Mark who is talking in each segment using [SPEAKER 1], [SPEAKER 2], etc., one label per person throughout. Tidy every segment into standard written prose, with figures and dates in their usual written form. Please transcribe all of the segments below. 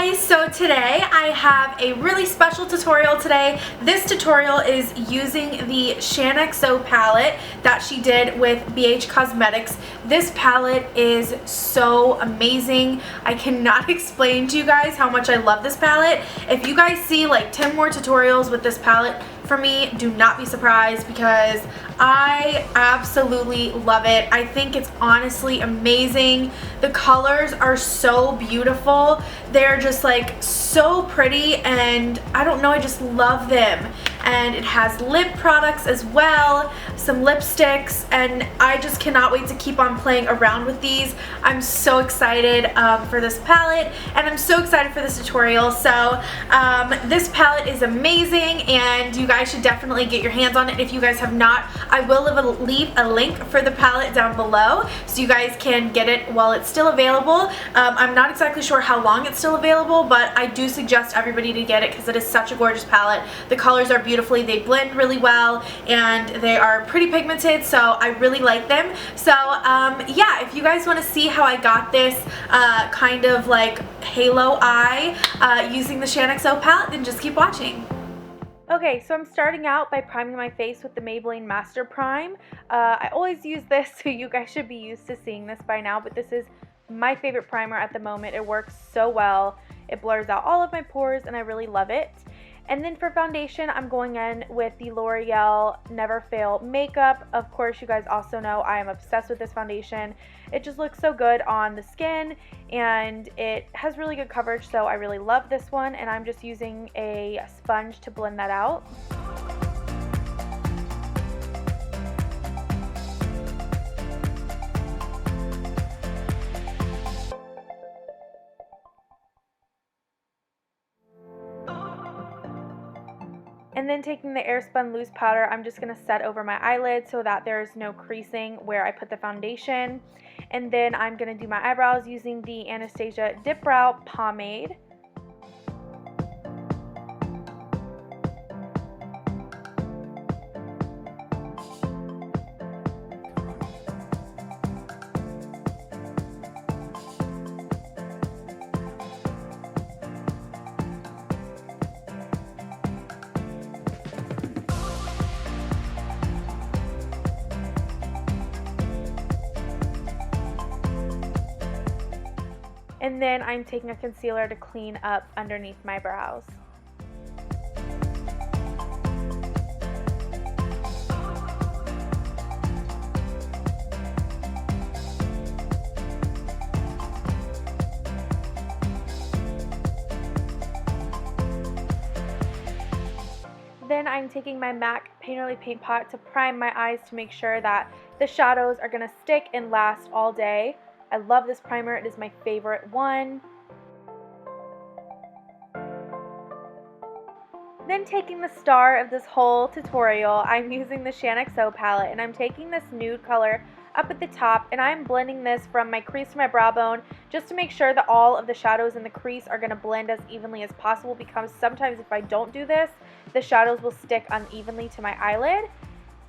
[SPEAKER 1] guys, so today I have a really special tutorial today. This tutorial is using the Shaaanxo palette that she did with BH Cosmetics. This palette is so amazing. I cannot explain to you guys how much I love this palette. If you guys see like 10 more tutorials with this palette for me, do not be surprised because I absolutely love it. I think it's honestly amazing. The colors are so beautiful. They're just like so pretty and I don't know, I just love them. And it has lip products as well, some lipsticks, and I just cannot wait to keep on playing around with these. I'm so excited for this palette, and I'm so excited for this tutorial. So this palette is amazing and you guys should definitely get your hands on it. If you guys have not, I will leave a link for the palette down below so you guys can get it while it's still available. I'm not exactly sure how long it's still available, but I do suggest everybody to get it because it is such a gorgeous palette. The colors are beautiful, they blend really well, and they are pretty pigmented, so I really like them. So yeah, if you guys want to see how I got this kind of like halo eye using the Shaaanxo palette, then just keep watching. Okay, so I'm starting out by priming my face with the Maybelline Master Prime. I always use this, so you guys should be used to seeing this by now, but this is my favorite primer at the moment. It works so well. It blurs out all of my pores and I really love it. And then for foundation, I'm going in with the L'Oreal Never Fail Makeup. Of course, you guys also know I am obsessed with this foundation. It just looks so good on the skin and it has really good coverage, so I really love this one, and I'm just using a sponge to blend that out. And then taking the Airspun Loose Powder, I'm just going to set over my eyelid so that there's no creasing where I put the foundation. And then I'm going to do my eyebrows using the Anastasia Dip Brow Pomade. And then I'm taking a concealer to clean up underneath my brows. Then I'm taking my MAC Painterly Paint Pot to prime my eyes to make sure that the shadows are going to stick and last all day. I love this primer. It is my favorite one. Then taking the star of this whole tutorial, I'm using the Shaaanxo palette, and I'm taking this nude color up at the top, and I'm blending this from my crease to my brow bone just to make sure that all of the shadows in the crease are going to blend as evenly as possible, because sometimes if I don't do this, the shadows will stick unevenly to my eyelid.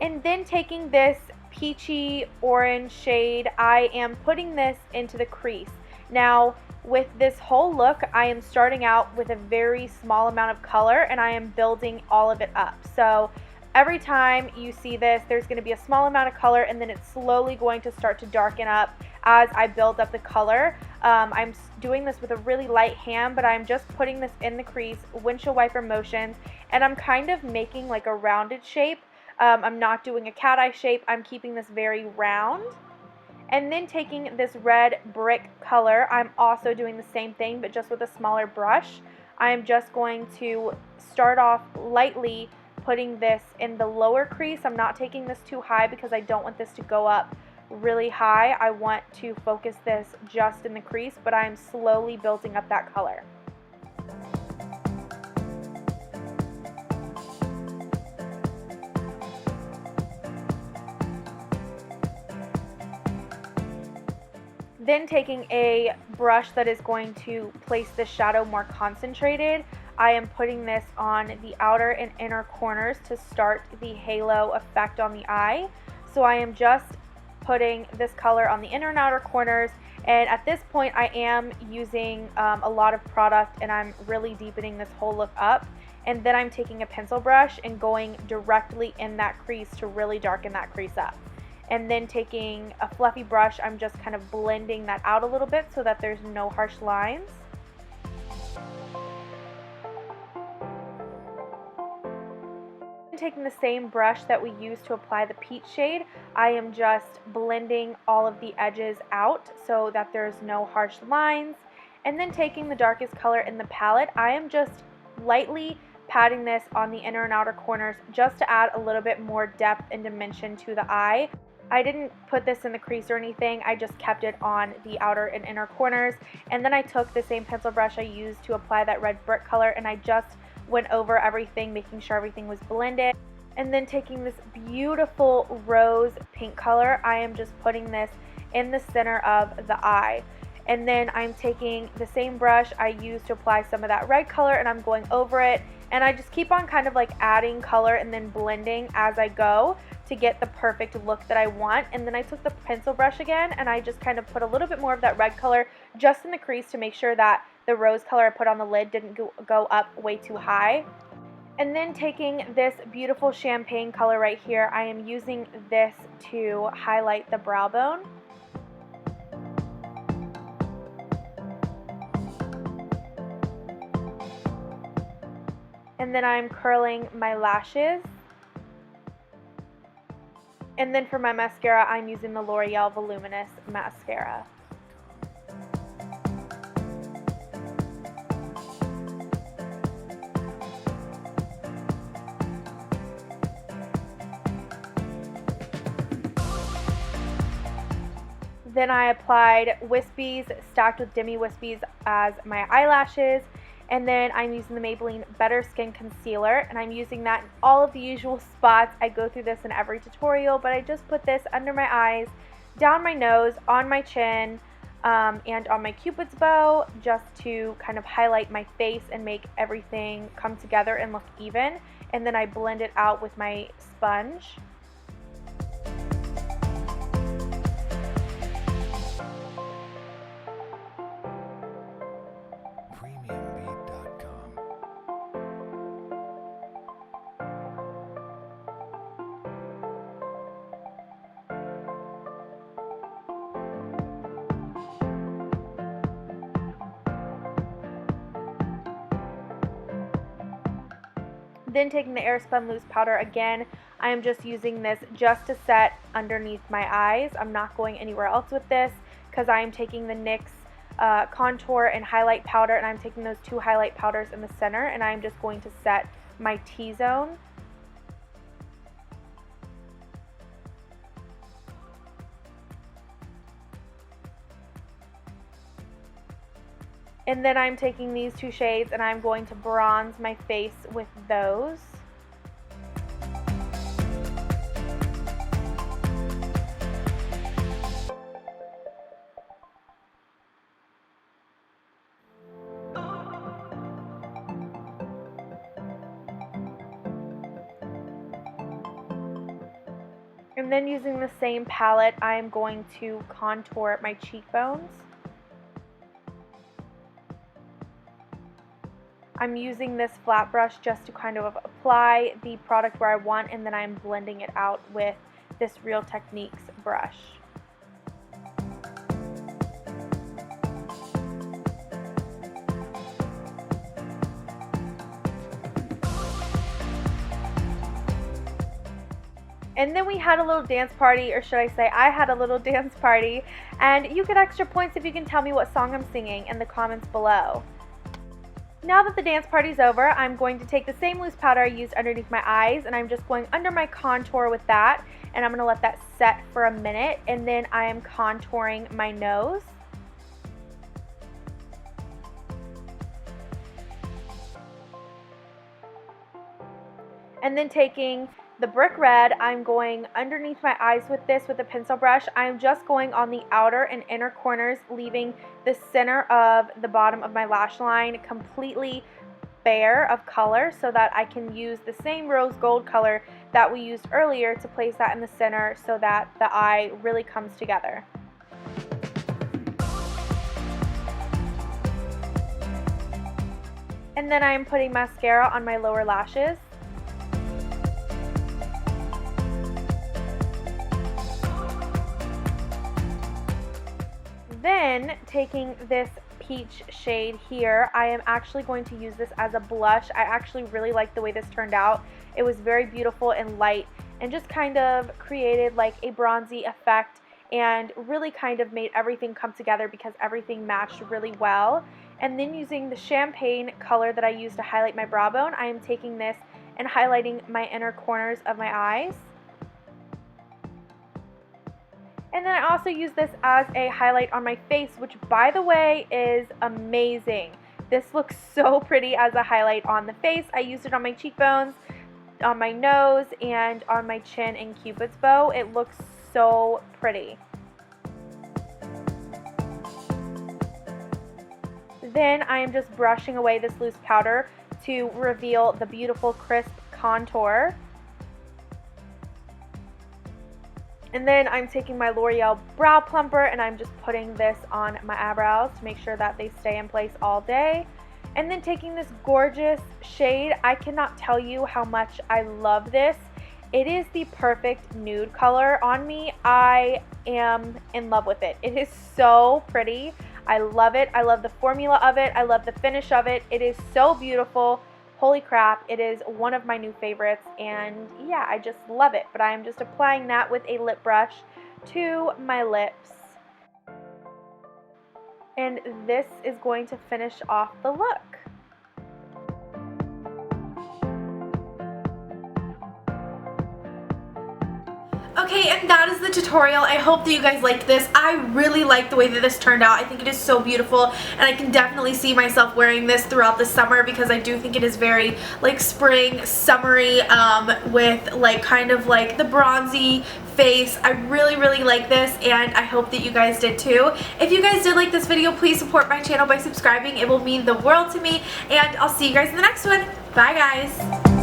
[SPEAKER 1] And then taking this peachy orange shade, I am putting this into the crease. Now with this whole look, I am starting out with a very small amount of color and I am building all of it up. So every time you see this, there's going to be a small amount of color and then it's slowly going to start to darken up as I build up the color. I'm doing this with a really light hand, but I'm just putting this in the crease, windshield wiper motions, and I'm kind of making like a rounded shape. I'm not doing a cat eye shape. I'm keeping this very round. And then taking this red brick color, I'm also doing the same thing, but just with a smaller brush. I'm just going to start off lightly putting this in the lower crease. I'm not taking this too high because I don't want this to go up really high. I want to focus this just in the crease, but I'm slowly building up that color. Then taking a brush that is going to place the shadow more concentrated, I am putting this on the outer and inner corners to start the halo effect on the eye. So I am just putting this color on the inner and outer corners And at this point, I am using a lot of product, and I'm really deepening this whole look up. And then I'm taking a pencil brush and going directly in that crease to really darken that crease up. And then taking a fluffy brush, I'm just kind of blending that out a little bit so that there's no harsh lines. Taking the same brush that we used to apply the peach shade, I am just blending all of the edges out so that there's no harsh lines. And then taking the darkest color in the palette, I am just lightly patting this on the inner and outer corners just to add a little bit more depth and dimension to the eye. I didn't put this in the crease or anything, I just kept it on the outer and inner corners. And then I took the same pencil brush I used to apply that red brick color, and I just went over everything, making sure everything was blended. And then taking this beautiful rose pink color, I am just putting this in the center of the eye. And then I'm taking the same brush I used to apply some of that red color, and I'm going over it. And I just keep on kind of like adding color and then blending as I go to get the perfect look that I want. And then I took the pencil brush again, and I just kind of put a little bit more of that red color just in the crease to make sure that the rose color I put on the lid didn't go up way too high. And then taking this beautiful champagne color right here, I am using this to highlight the brow bone. And then I'm curling my lashes. And then for my mascara, I'm using the L'Oreal Voluminous Mascara. Then I applied wispies stacked with demi wispies as my eyelashes. And then I'm using the Maybelline Better Skin Concealer, and I'm using that in all of the usual spots. I go through this in every tutorial, but I just put this under my eyes, down my nose, on my chin, and on my Cupid's bow, just to kind of highlight my face and make everything come together and look even. And then I blend it out with my sponge. Then taking the Airspun Loose Powder again, I am just using this just to set underneath my eyes. I'm not going anywhere else with this because I am taking the NYX contour and highlight powder, and I'm taking those two highlight powders in the center, and I'm just going to set my T-zone. And then I'm taking these two shades and I'm going to bronze my face with those. And then using the same palette, I am going to contour my cheekbones. I'm using this flat brush just to kind of apply the product where I want, and then I'm blending it out with this Real Techniques brush. And then we had a little dance party, or should I say I had a little dance party, and you get extra points if you can tell me what song I'm singing in the comments below. Now that the dance party's over, I'm going to take the same loose powder I used underneath my eyes, and I'm just going under my contour with that, and I'm going to let that set for a minute, and then I am contouring my nose. And then taking the brick red, I'm going underneath my eyes with this with a pencil brush. I'm just going on the outer and inner corners, leaving the center of the bottom of my lash line completely bare of color so that I can use the same rose gold color that we used earlier to place that in the center so that the eye really comes together. And then I'm putting mascara on my lower lashes. Then taking this peach shade here, I am actually going to use this as a blush. I actually really like the way this turned out. It was very beautiful and light and just kind of created like a bronzy effect and really kind of made everything come together because everything matched really well. And then using the champagne color that I used to highlight my brow bone, I am taking this and highlighting my inner corners of my eyes. And then I also use this as a highlight on my face, which by the way is amazing. This looks so pretty as a highlight on the face. I used it on my cheekbones, on my nose, and on my chin and Cupid's bow. It looks so pretty. Then I am just brushing away this loose powder to reveal the beautiful crisp contour. And then I'm taking my L'Oreal Brow Plumper and I'm just putting this on my eyebrows to make sure that they stay in place all day. And then taking this gorgeous shade, I cannot tell you how much I love this. It is the perfect nude color on me. I am in love with it. It is so pretty. I love it. I love the formula of it. I love the finish of it. It is so beautiful. Holy crap, it is one of my new favorites, and yeah, I just love it. But I am just applying that with a lip brush to my lips. And this is going to finish off the look. Okay, and that is the tutorial. I hope that you guys liked this. I really like the way that this turned out. I think it is so beautiful, and I can definitely see myself wearing this throughout the summer because I do think it is very like spring, summery, with like kind of like the bronzy face. I really like this, and I hope that you guys did too. If you guys did like this video, please support my channel by subscribing. It will mean the world to me, and I'll see you guys in the next one. Bye guys.